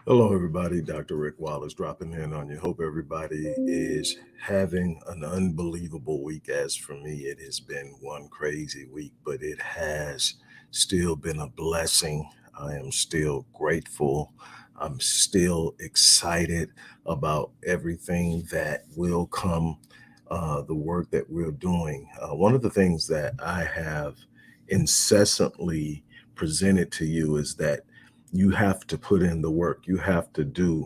Hello, everybody. Dr. Rick Wallace dropping in on you. Hope everybody is having an unbelievable week. As for me, it has been one crazy week, but it has still been a blessing. I am still grateful. I'm still excited about everything that will come, the work that we're doing. One of the things that I have incessantly presented to you is that you have to put in the work. You have to do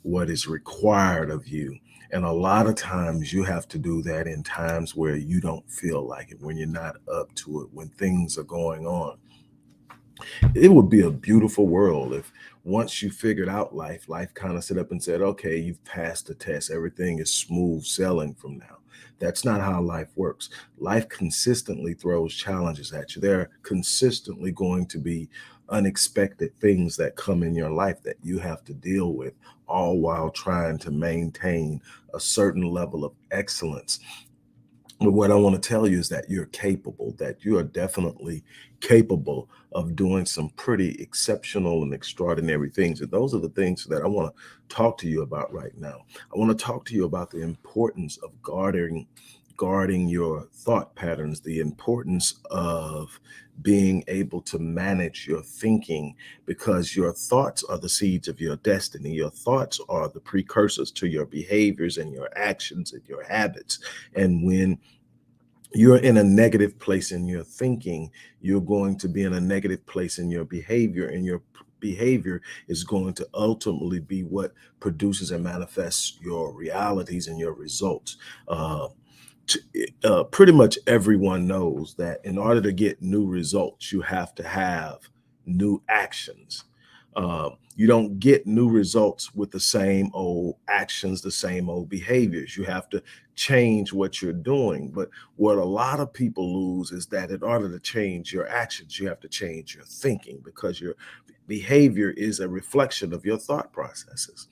what is required of you. And a lot of times you have to do that in times where you don't feel like it, when you're not up to it, when things are going on. It would be a beautiful world if once you figured out life kind of set up and said, okay, you've passed the test. Everything is smooth sailing from now. That's not how life works. Life consistently throws challenges at you. There are consistently going to be unexpected things that come in your life that you have to deal with, all while trying to maintain a certain level of excellence. But what I want to tell you is that you're capable, that you are definitely capable of doing some pretty exceptional and extraordinary things. And those are the things that I want to talk to you about right now. I want to talk to you about the importance of guarding your thought patterns, the importance of being able to manage your thinking, because your thoughts are the seeds of your destiny. Your thoughts are the precursors to your behaviors and your actions and your habits. And when you're in a negative place in your thinking, you're going to be in a negative place in your behavior, and your behavior is going to ultimately be what produces and manifests your realities and your results. Pretty much everyone knows that in order to get new results, you have to have new actions. You don't get new results with the same old actions, the same old behaviors. You have to change what you're doing. But what a lot of people lose is that in order to change your actions, you have to change your thinking, because your behavior is a reflection of your thought processes.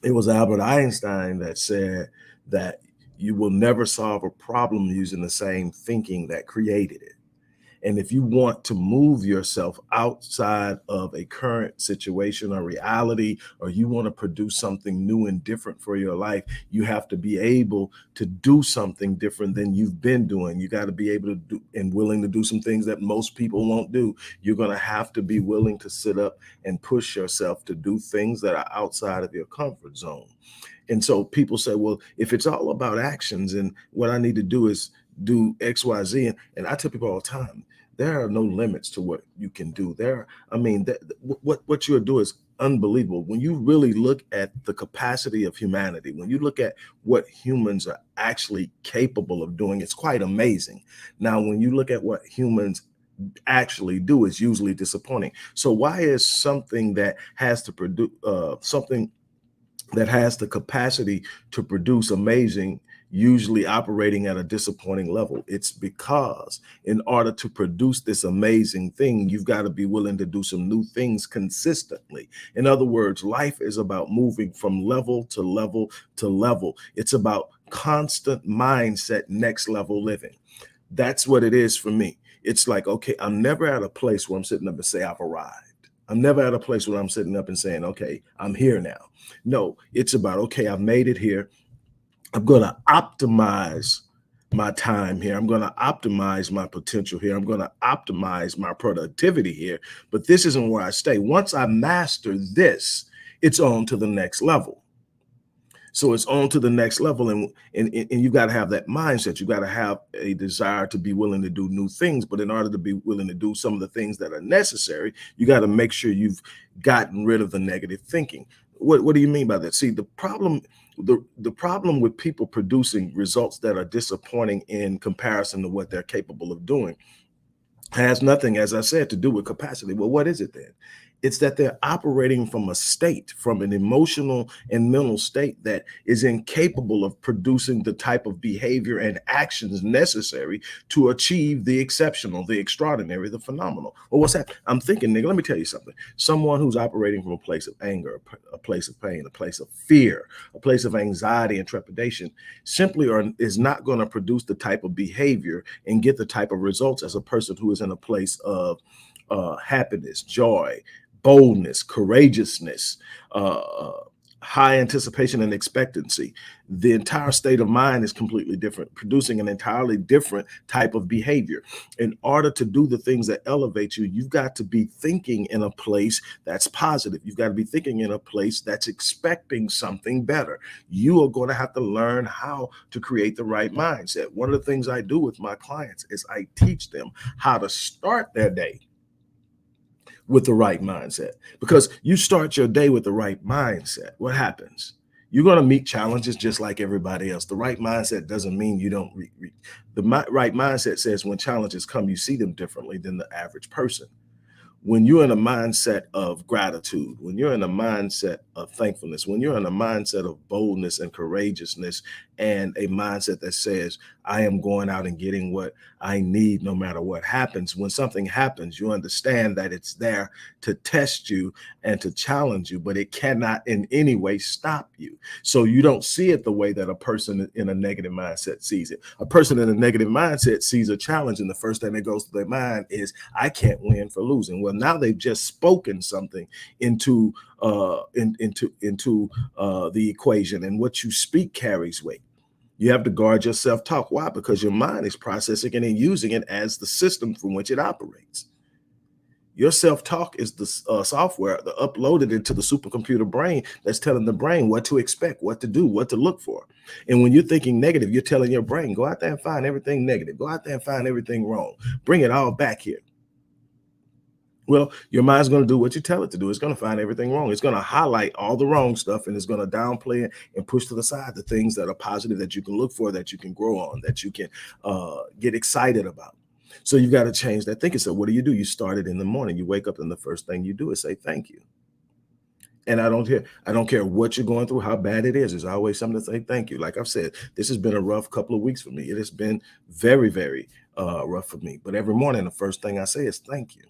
It was Albert Einstein that said that you will never solve a problem using the same thinking that created it. And if you want to move yourself outside of a current situation or reality, or you want to produce something new and different for your life, you have to be able to do something different than you've been doing. You got to be able to do and willing to do some things that most people won't do. You're going to have to be willing to sit up and push yourself to do things that are outside of your comfort zone. And so people say, well, if it's all about actions and what I need to do is do X, Y, Z. And I tell people all the time, there are no limits to what you can do. What you'll do is unbelievable. When you really look at the capacity of humanity, when you look at what humans are actually capable of doing, it's quite amazing. Now, when you look at what humans actually do, it's usually disappointing. So why is something that has to produce something that has the capacity to produce amazing, usually operating at a disappointing level? It's because in order to produce this amazing thing, you've got to be willing to do some new things consistently. In other words, life is about moving from level to level to level. It's about constant mindset, next level living. That's what it is for me. It's like, okay, I'm never at a place where I'm sitting up and say I've arrived. I'm never at a place where I'm sitting up and saying, okay, I'm here now. No, it's about, okay, I've made it here. I'm going to optimize my time here. I'm going to optimize my potential here. I'm going to optimize my productivity here. But this isn't where I stay. Once I master this, it's on to the next level. So it's on to the next level. And you've got to have that mindset. You've got to have a desire to be willing to do new things. But in order to be willing to do some of the things that are necessary, you got to make sure you've gotten rid of the negative thinking. What do you mean by that? See, the problem with people producing results that are disappointing in comparison to what they're capable of doing has nothing, as I said, to do with capacity. Well, what is it then? It's that they're operating from a state, from an emotional and mental state that is incapable of producing the type of behavior and actions necessary to achieve the exceptional, the extraordinary, the phenomenal. Well, what's that? I'm thinking, nigga, let me tell you something. Someone who's operating from a place of anger, a place of pain, a place of fear, a place of anxiety and trepidation, is not going to produce the type of behavior and get the type of results as a person who is in a place of happiness, joy, boldness, courageousness, high anticipation and expectancy. The entire state of mind is completely different, producing an entirely different type of behavior. In order to do the things that elevate you, you've got to be thinking in a place that's positive. You've got to be thinking in a place that's expecting something better. You are going to have to learn how to create the right mindset. One of the things I do with my clients is I teach them how to start their day with the right mindset. Because you start your day with the right mindset, what happens? You're going to meet challenges just like everybody else. The right mindset doesn't mean you don't right mindset says when challenges come, you see them differently than the average person. When you're in a mindset of gratitude, when you're in a mindset of thankfulness, when you're in a mindset of boldness and courageousness, and a mindset that says, I am going out and getting what I need no matter what happens. When something happens, you understand that it's there to test you and to challenge you, but it cannot in any way stop you. So you don't see it the way that a person in a negative mindset sees it. A person in a negative mindset sees a challenge, and the first thing that goes to their mind is, I can't win for losing. Well, now they've just spoken something into the equation, and what you speak carries weight. You have to guard your self-talk. Why? Because your mind is processing it and using it as the system from which it operates. Your self-talk is the software that uploaded into the supercomputer brain that's telling the brain what to expect, what to do, what to look for. And when you're thinking negative, you're telling your brain, go out there and find everything negative. Go out there and find everything wrong. Bring it all back here. Well, your mind's going to do what you tell it to do. It's going to find everything wrong. It's going to highlight all the wrong stuff, and it's going to downplay it and push to the side the things that are positive, that you can look for, that you can grow on, that you can get excited about. So you've got to change that thinking. So what do? You start it in the morning. You wake up and the first thing you do is say, thank you. And I don't care what you're going through, how bad it is. There's always something to say thank you. Like I've said, this has been a rough couple of weeks for me. It has been very, very rough for me. But every morning, the first thing I say is thank you.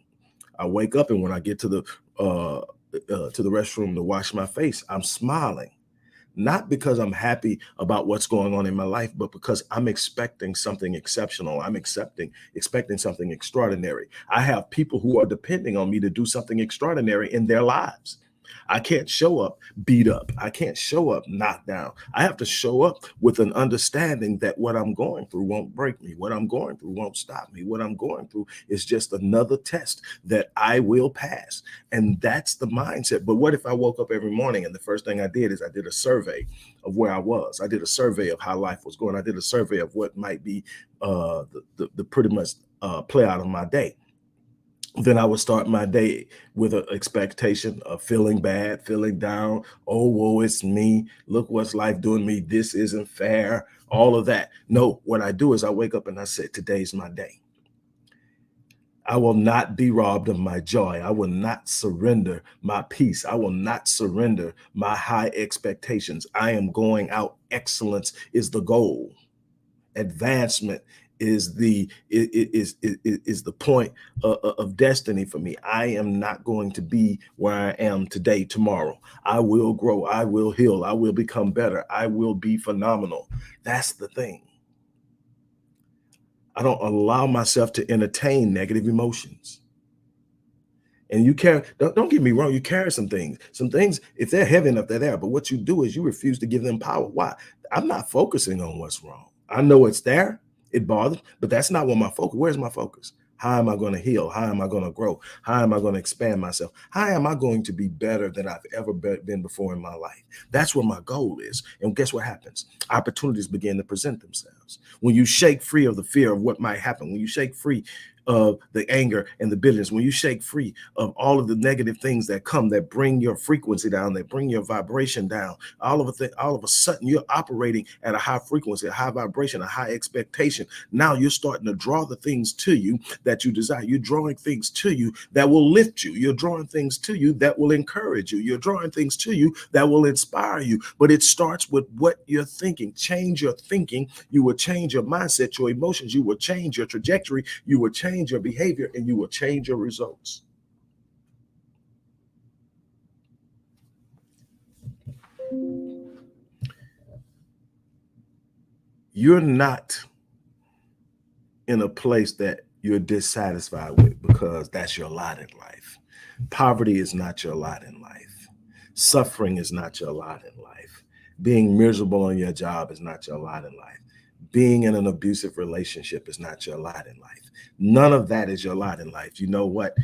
I wake up, and when I get to the restroom to wash my face, I'm smiling, not because I'm happy about what's going on in my life, but because I'm expecting something exceptional. I'm expecting something extraordinary. I have people who are depending on me to do something extraordinary in their lives. I can't show up beat up. I can't show up knocked down. I have to show up with an understanding that what I'm going through won't break me. What I'm going through won't stop me. What I'm going through is just another test that I will pass. And that's the mindset. But what if I woke up every morning and the first thing I did is I did a survey of where I was. I did a survey of how life was going. I did a survey of what might be the pretty much play out of my day. Then I would start my day with an expectation of feeling bad, feeling down. Oh, woe, it's me. Look what's life doing me. This isn't fair. All of that. No, what I do is I wake up and I say, today's my day. I will not be robbed of my joy. I will not surrender my peace. I will not surrender my high expectations. I am going out. Excellence is the goal. Advancement is the point of destiny for me. I am not going to be where I am today, tomorrow. I will grow. I will heal. I will become better. I will be phenomenal. That's the thing. I don't allow myself to entertain negative emotions. And you carry, don't get me wrong, you carry some things. Some things, if they're heavy enough, they're there. But what you do is you refuse to give them power. Why? I'm not focusing on what's wrong. I know it's there. It bothers, but that's not what my focus. Where's my focus? How am I going to heal? How am I going to grow? How am I going to expand myself? How am I going to be better than I've ever been before in my life? That's what my goal is. And guess what happens? Opportunities begin to present themselves. When you shake free of the fear of what might happen, when you shake free of the anger and the bitterness, when you shake free of all of the negative things that come, that bring your frequency down, that bring your vibration down, all of a sudden you're operating at a high frequency, a high vibration, a high expectation. Now you're starting to draw the things to you that you desire. You're drawing things to you that will lift you. You're drawing things to you that will encourage you. You're drawing things to you that will inspire you. But it starts with what you're thinking. Change your thinking. You will change your mindset, your emotions. You will change your trajectory. You will change your behavior, and you will change your results. You're not in a place that you're dissatisfied with because because that's your lot in life. Poverty is not your lot in life. Suffering is not your lot in life. Being miserable on your job is not your lot in life. Being in an abusive relationship is not your lot in life. None of that is your lot in life. You know what?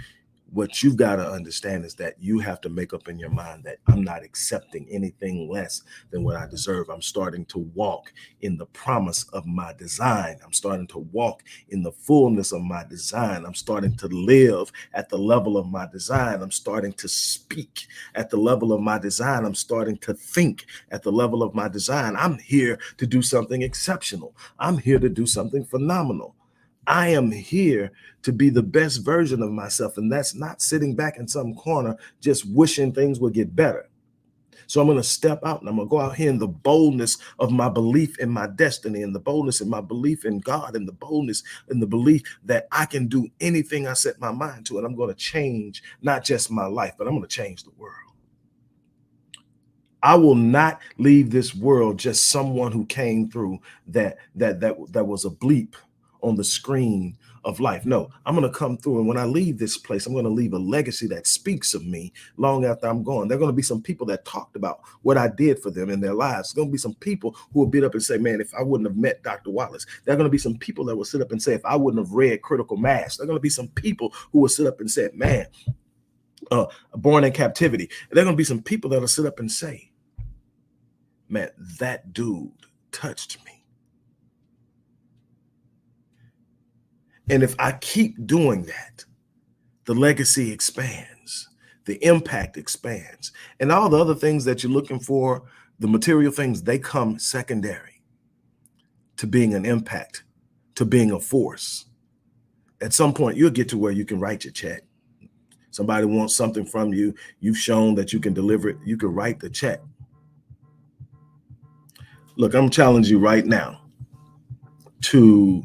What you've got to understand is that you have to make up in your mind that I'm not accepting anything less than what I deserve. I'm starting to walk in the promise of my design. I'm starting to walk in the fullness of my design. I'm starting to live at the level of my design. I'm starting to speak at the level of my design. I'm starting to think at the level of my design. I'm here to do something exceptional. I'm here to do something phenomenal. I am here to be the best version of myself. And that's not sitting back in some corner just wishing things would get better. So I'm going to step out and I'm going to go out here in the boldness of my belief in my destiny, and the boldness in my belief in God, and the boldness in the belief that I can do anything I set my mind to. And I'm going to change not just my life, but I'm going to change the world. I will not leave this world just someone who came through that was a bleep on the screen of life. No, I'm going to come through, and when I leave this place, I'm going to leave a legacy that speaks of me long after I'm gone. There are going to be some people that talked about what I did for them in their lives. There's going to be some people who will get up and say, man, if I wouldn't have met Dr. Wallace. There are going to be some people that will sit up and say, if I wouldn't have read Critical Mass. There are going to be some people who will sit up and say, man, Born in Captivity. There are going to be some people that will sit up and say, man, that dude touched me. And if I keep doing that, the legacy expands, the impact expands, and all the other things that you're looking for, the material things, they come secondary to being an impact, to being a force. At some point, you'll get to where you can write your check. Somebody wants something from you. You've shown that you can deliver it. You can write the check. Look, I'm challenging you right now to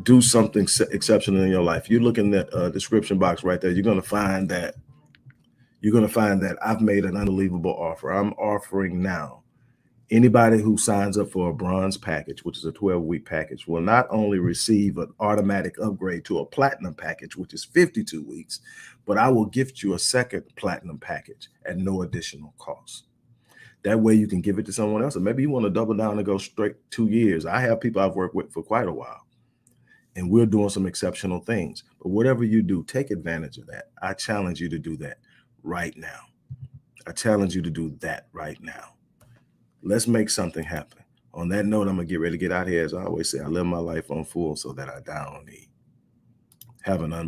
do something exceptional in your life. You look in that description box right there. You're going to find that I've made an unbelievable offer. I'm offering now. Anybody who signs up for a bronze package, which is a 12-week package, will not only receive an automatic upgrade to a platinum package, which is 52 weeks, but I will gift you a second platinum package at no additional cost. That way you can give it to someone else. And maybe you want to double down and go straight 2 years. I have people I've worked with for quite a while, and we're doing some exceptional things. But whatever you do, take advantage of that. I challenge you to do that right now. I challenge you to do that right now. Let's make something happen. On that note, I'm going to get ready to get out here. As I always say, I live my life on full so that I die on E. Have an